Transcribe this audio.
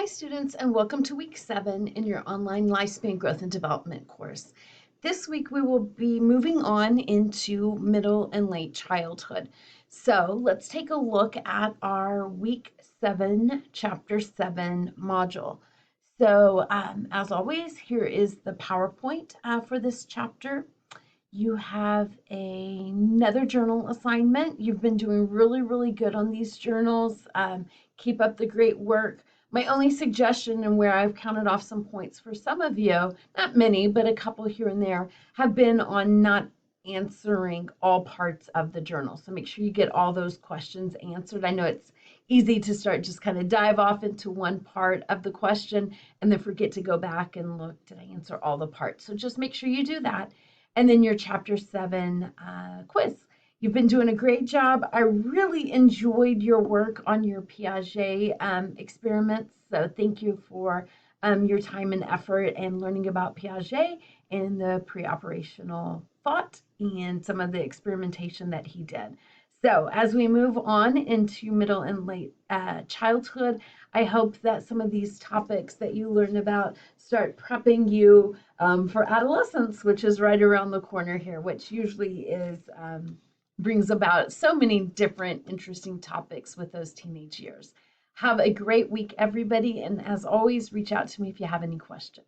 Hi students, and welcome to week 7 in your online lifespan growth and development course. This week we will be moving on into middle and late childhood. So let's take a look at our week 7, chapter 7 module. So as always, here is the PowerPoint for this chapter. You have another journal assignment. You've been doing really good on these journals. Keep up the great work. My only suggestion, and where I've counted off some points for some of you, not many, but a couple here and there, have been on not answering all parts of the journal. So make sure you get all those questions answered. I know it's easy to start just kind of dive off into one part of the question and then forget to go back and look, did I answer all the parts? So just make sure you do that. And then your chapter 7 quiz. You've been doing a great job. I really enjoyed your work on your Piaget experiments. So thank you for your time and effort and learning about Piaget and the pre-operational thought and some of the experimentation that he did. So as we move on into middle and late childhood, I hope that some of these topics that you learn about start prepping you for adolescence, which is right around the corner here, which usually is brings about so many different interesting topics with those teenage years. Have a great week, everybody, and as always, reach out to me if you have any questions.